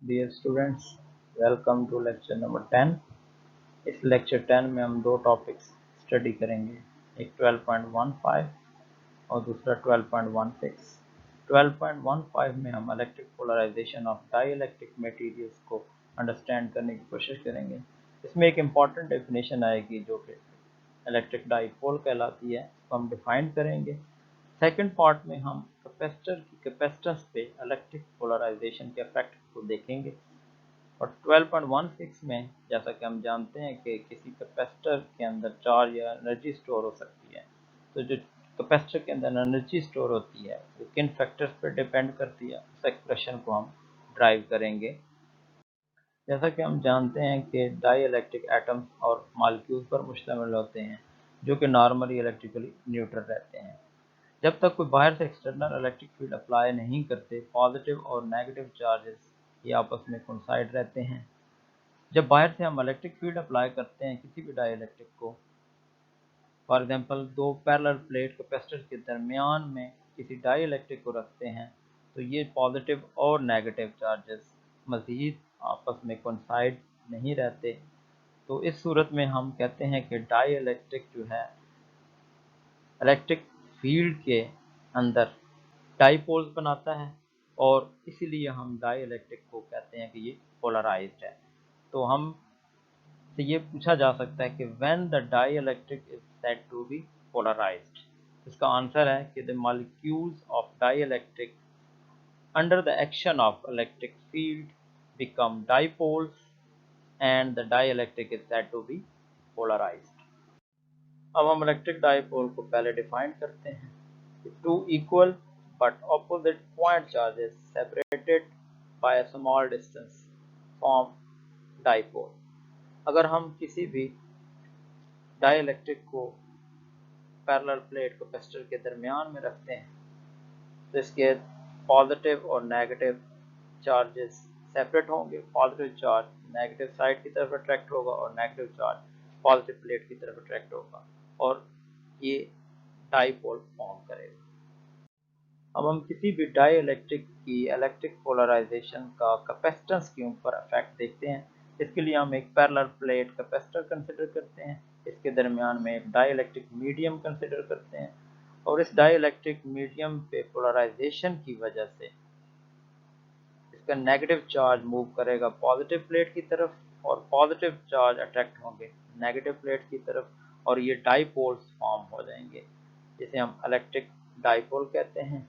Dear students, welcome to lecture number 10। इस lecture 10 में हम दो टॉपिक्स स्टडी करेंगे, एक 12.15 और दूसरा 12.16। 12.15 में हम electric polarization of dielectric materials को अंडरस्टैंड करने की कोशिश करेंगे। इसमें एक इम्पॉर्टेंट डेफिनेशन आएगी जो कि इलेक्ट्रिक डाइपोल कहलाती है, इसको हम डिफाइन करेंगे। सेकंड पार्ट में हम कैपेसिटर की कैपेसिटेंस पे इलेक्ट्रिक पोलराइजेशन के इफेक्ट को देखेंगे। और 12.16 में जैसा कि हम जानते हैं कि किसी कैपेसिटर के अंदर चार्ज या एनर्जी स्टोर हो सकती है, तो जो कैपेसिटर के अंदर एनर्जी स्टोर होती है वो किन फैक्टर्स पर डिपेंड करती है, उस एक्सप्रेशन को हम ड्राइव करेंगे। जैसा कि हम जानते हैं कि डाई इलेक्ट्रिक एटम्स और मॉलिक्यूल्स पर मुश्तमिल होते हैं जो कि नॉर्मली इलेक्ट्रिकली न्यूट्रल रहते हैं। जब तक कोई बाहर से एक्सटर्नल इलेक्ट्रिक फील्ड अप्लाई नहीं करते, पॉजिटिव और नेगेटिव चार्जेस ये आपस में कोइंसाइड रहते हैं। जब बाहर से हम इलेक्ट्रिक फील्ड अप्लाई करते हैं किसी भी डाई इलेक्ट्रिक को, फॉर एग्जांपल दो पैरेलल प्लेट कैपेसिटर के दरमियान में किसी डाई इलेक्ट्रिक को रखते हैं, तो ये पॉजिटिव और नेगेटिव चार्जेस मज़ीद आपस में कोइंसाइड नहीं रहते। तो इस सूरत में हम कहते हैं कि डाई इलेक्ट्रिक जो है इलेक्ट्रिक फील्ड के अंदर डाईपोल्स बनाता है, और इसीलिए हम डाई इलेक्ट्रिक को कहते हैं कि ये पोलराइज्ड है। तो हम से ये पूछा जा सकता है कि when the dielectric is said to be polarized, इसका आंसर है कि the molecules of dielectric under the action of electric field become dipoles and the dielectric is said to be polarized. अब हम इलेक्ट्रिक डाइपोल को पहले define करते हैं। Two equal but opposite point charges separated by a small distance form dipole. अगर हम किसी भी डाइइलेक्ट्रिक को पैरेलल प्लेट कैपेसिटर के दरमियान में रखते हैं, तो इसके पॉजिटिव और नेगेटिव चार्जेस सेपरेट होंगे। पॉजिटिव चार्ज नेगेटिव साइड की तरफ अट्रैक्ट होगा और नेगेटिव चार्ज पॉजिटिव प्लेट की तरफ अट्रैक्ट होगा, और ये डाइपोल फॉर्म करेगा। अब हम किसी भी डाइइलेक्ट्रिक की इलेक्ट्रिक पोलराइजेशन का कैपेसिटेंस के ऊपर इफेक्ट देखते हैं। इसके लिए हम एक पैरेलल प्लेट कैपेसिटर कंसिडर करते हैं, इसके दरमियान में एक डाइइलेक्ट्रिक मीडियम कंसिडर करते हैं, और इस डाइइलेक्ट्रिक मीडियम पे पोलराइजेशन की वजह से इसका नेगेटिव चार्ज मूव करेगा पॉजिटिव प्लेट की तरफ, और पॉजिटिव चार्ज अट्रैक्ट होंगे नेगेटिव प्लेट की तरफ, और ये डाइपोल्स फॉर्म हो जाएंगे जिसे हम इलेक्ट्रिक डाइपोल कहते हैं।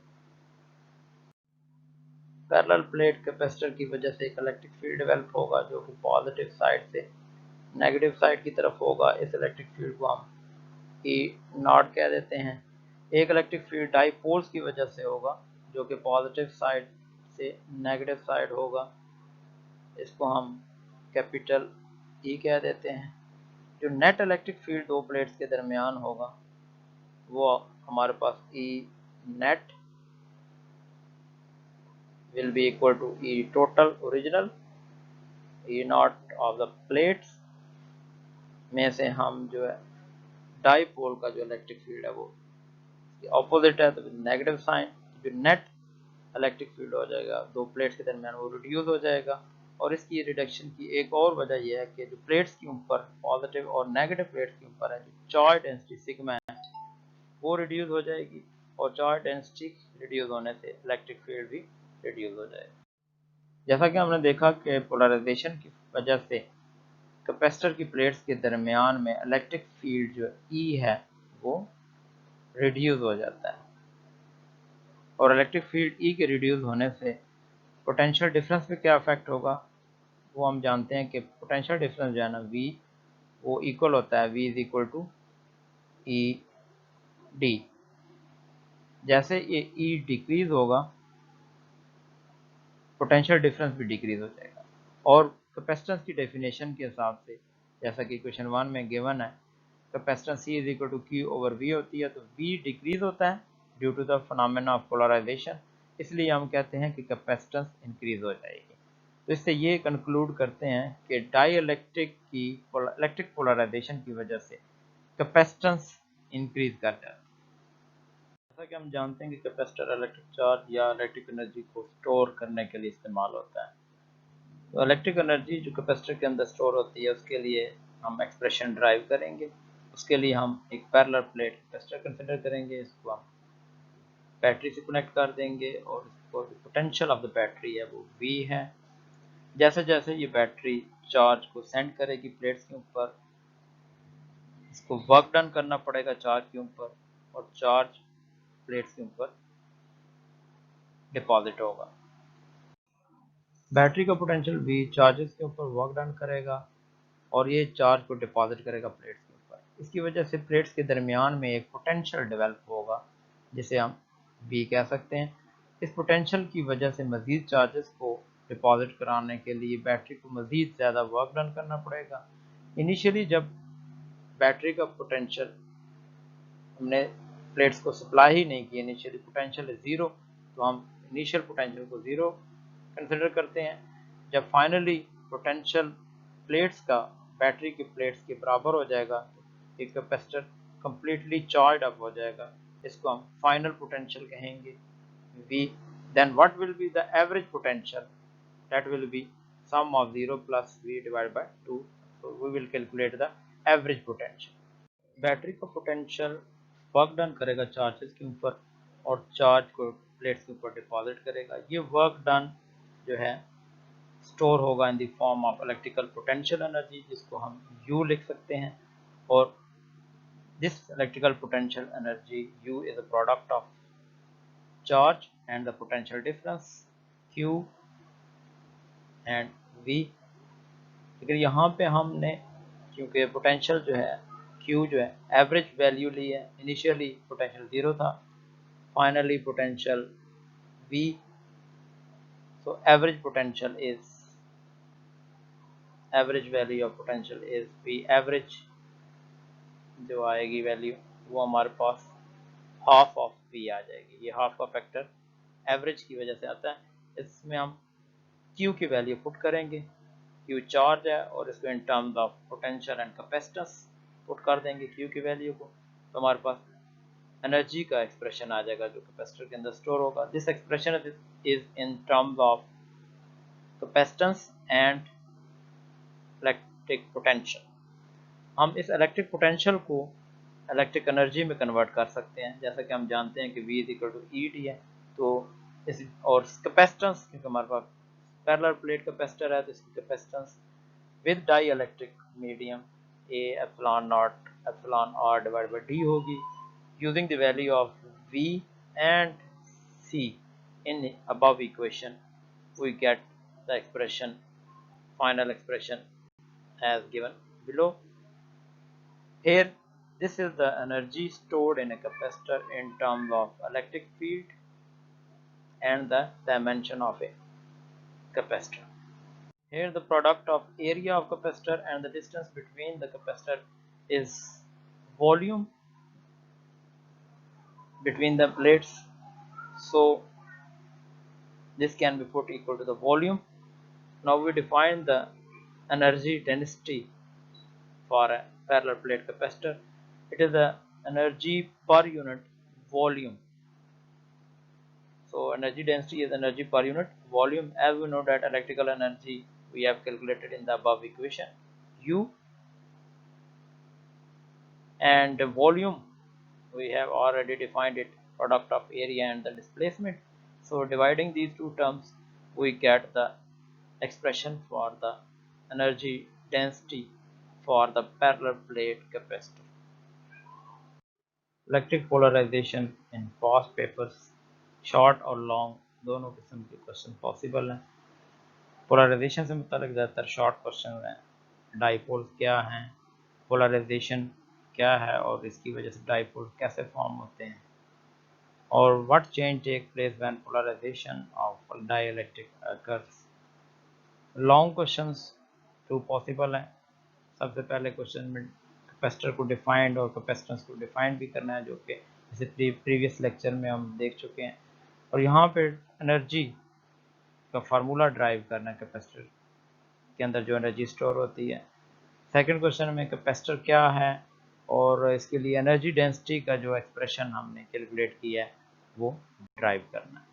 पैरेलल प्लेट कैपेसिटर की वजह से एक इलेक्ट्रिक फील्ड डेवलप होगा जो कि पॉजिटिव साइड से नेगेटिव साइड की तरफ होगा। इस इलेक्ट्रिक फील्ड को हम ई नॉट कह देते हैं। एक इलेक्ट्रिक फील्ड डाइपोल्स की वजह से होगा जो कि पॉजिटिव साइड से नेगेटिव साइड होगा, इसको हम कैपिटल ई कह देते हैं। जो नेट इलेक्ट्रिक फील्ड दो प्लेट्स के दरमियान होगा वो हमारे पास E net will be equal to E total original E naught of the plates में से हम जो है डाइपोल का जो इलेक्ट्रिक फील्ड है वो ऑपोजिट है, तो नेगेटिव साइन जो नेट इलेक्ट्रिक फील्ड हो जाएगा दो प्लेट्स के दरमियान वो रिड्यूस हो जाएगा। और इसकी रिडक्शन की एक और वजह यह है कि जो प्लेट्स के ऊपर पॉजिटिव और नेगेटिव प्लेट्स के ऊपर है जो चार्ज डेंसिटी सिग्मा है वो रिड्यूस हो जाएगी, और चार्ज डेंसिटी रिड्यूस होने से इलेक्ट्रिक फील्ड भी रिड्यूस हो जाएगा। जैसा कि हमने देखा कि पोलराइजेशन की वजह से कैपेसिटर की प्लेट्स के दरमियान में इलेक्ट्रिक फील्ड जो ई है वो रिड्यूस हो जाता है, और इलेक्ट्रिक फील्ड ई के रिड्यूस होने से पोटेंशियल डिफरेंस पे क्या इफेक्ट होगा वो हम जानते हैं कि पोटेंशियल डिफरेंस जो है ना वी वो इक्वल होता है V is equal to E d. जैसे ये ई डिक्रीज होगा पोटेंशियल डिफरेंस भी डिक्रीज हो जाएगा। और कैपेसिटेंस की डेफिनेशन के हिसाब से जैसा कि क्वेश्चन 1 में गिवन है, capacitance C is equal to Q over V होती है, तो V डिक्रीज होता है due to the phenomena of polarization, इसलिए हम कहते हैं कि कैपेसिटेंस इंक्रीज हो जाएगी। तो इससे ये कंक्लूड करते हैं कि डाइइलेक्ट्रिक की इलेक्ट्रिक पोलराइजेशन की वजह से कैपेसिटेंस इंक्रीज कर जाती है। जैसा कि हम जानते हैं कि कैपेसिटर इलेक्ट्रिक चार्ज या इलेक्ट्रिक एनर्जी को स्टोर करने के लिए इस्तेमाल होता है। तो इलेक्ट्रिक एनर्जी जो कैपेसिटर के अंदर स्टोर होती है उसके लिए हम एक्सप्रेशन ड्राइव करेंगे। उसके लिए हम एक पैरेलल प्लेट कैपेसिटर कंसिडर करेंगे, इसको हम बैटरी से कनेक्ट कर देंगे और इसको पोटेंशियल ऑफ द बैटरी है वो V है। जैसे जैसे ये बैटरी चार्ज को सेंड करेगी प्लेट्स के ऊपर, इसको वर्क डन करना पड़ेगा चार्ज के ऊपर और चार्ज प्लेट्स के ऊपर डिपॉजिट होगा। बैटरी का पोटेंशियल V चार्जेस के ऊपर वर्क डन करेगा और ये चार्ज को डिपॉजिट करेगा प्लेट्स के ऊपर। इसकी वजह से प्लेट्स के दरमियान में एक पोटेंशियल डेवलप होगा जिसे हम V कह सकते हैं। इस पोटेंशियल की वजह से मज़ीद चार्जेस को डिपॉजिट कराने के लिए बैटरी को मज़ीद ज़्यादा वर्क डन करना पड़ेगा। इनिशियली जब बैटरी का पोटेंशियल हमने प्लेट्स को सप्लाई ही नहीं की, इनिशियली पोटेंशियल है 0, तो हम इनिशियल पोटेंशियल को 0 कंसिडर करते हैं। जब फाइनली पोटेंशियल प्लेट्स का बैटरी की प्लेट्स के बराबर हो जाएगा तो एक कैपेसिटर कंप्लीटली चार्ज अप हो जाएगा, इसको हम फाइनल पोटेंशियल कहेंगे V। then what will be the average potential? That will be sum of 0 plus V divided by 2, so we will calculate the average potential। Battery का potential work done करेगा charges के ऊपर और charge को plates के ऊपर deposit करेगा। ये वर्क डन जो है स्टोर होगा in the form of electrical potential energy, जिसको हम U लिख सकते हैं। और this electrical potential energy U is a product of charge and the potential difference Q and V। लेकिन यहाँ पे हमने क्योंकि पोटेंशियल जो है Q जो है एवरेज वैल्यू ली है, इनिशियली पोटेंशियल 0 था, finally potential V, so average potential is average value of potential is V average, जो आएगी वैल्यू वो हमारे पास हाफ ऑफ V आ जाएगी। ये हाफ का फैक्टर एवरेज की वजह से आता है। इसमें हम Q की वैल्यू पुट करेंगे, Q चार्ज है और इसको in terms of potential and capacitance put कर देंगे Q की वैल्यू को, तो हमारे पास एनर्जी का एक्सप्रेशन आ जाएगा जो कैपेसिटर के अंदर स्टोर होगा। This expression is in terms of capacitance and electric potential. हम इस इलेक्ट्रिक पोटेंशियल को इलेक्ट्रिक एनर्जी में कन्वर्ट कर सकते हैं, जैसा कि हम जानते हैं कि V = E है। तो इस और कैपेसिटेंस, क्योंकि हमारे पास पैरेलल प्लेट कैपेसिटर है तो इसकी capacitance with dielectric medium A ε0 divide by D होगी। Using the value of V and C in above equation we get the expression, final expression as given below. Here this is the energy stored in a capacitor in terms of electric field and the dimension of a capacitor. Here the product of area of capacitor and the distance between the capacitor is volume between the plates, so this can be put equal to the volume. Now we define the energy density for a parallel plate capacitor. It is the energy per unit volume. So energy density is energy per unit volume. As we know that electrical energy we have calculated in the above equation, U, and volume we have already defined it, product of area and the displacement. So dividing these two terms we get the expression for the energy density for the parallel plate capacitor. Electric polarization in past papers, short और long दोनों किस्म के question possible हैं। Polarisation से मुतालिक ज़्यादातर short question हैं। Dipoles क्या हैं, पोलराइजेशन क्या है और इसकी वजह से डाइपोल कैसे फॉर्म होते हैं, और what change take place when polarization of dielectric occurs. Long questions two possible हैं। सबसे पहले क्वेश्चन में कैपेसिटर को डिफाइंड और कैपेसिटेंस को डिफाइंड भी करना है, जो कि जैसे प्रीवियस लेक्चर में हम देख चुके हैं, और यहाँ पे एनर्जी का फार्मूला ड्राइव करना है कैपेसिटर के अंदर जो एनर्जी स्टोर होती है। सेकंड क्वेश्चन में कैपेसिटर क्या है और इसके लिए एनर्जी डेंसिटी का जो एक्सप्रेशन हमने कैलकुलेट किया है वो ड्राइव करना है।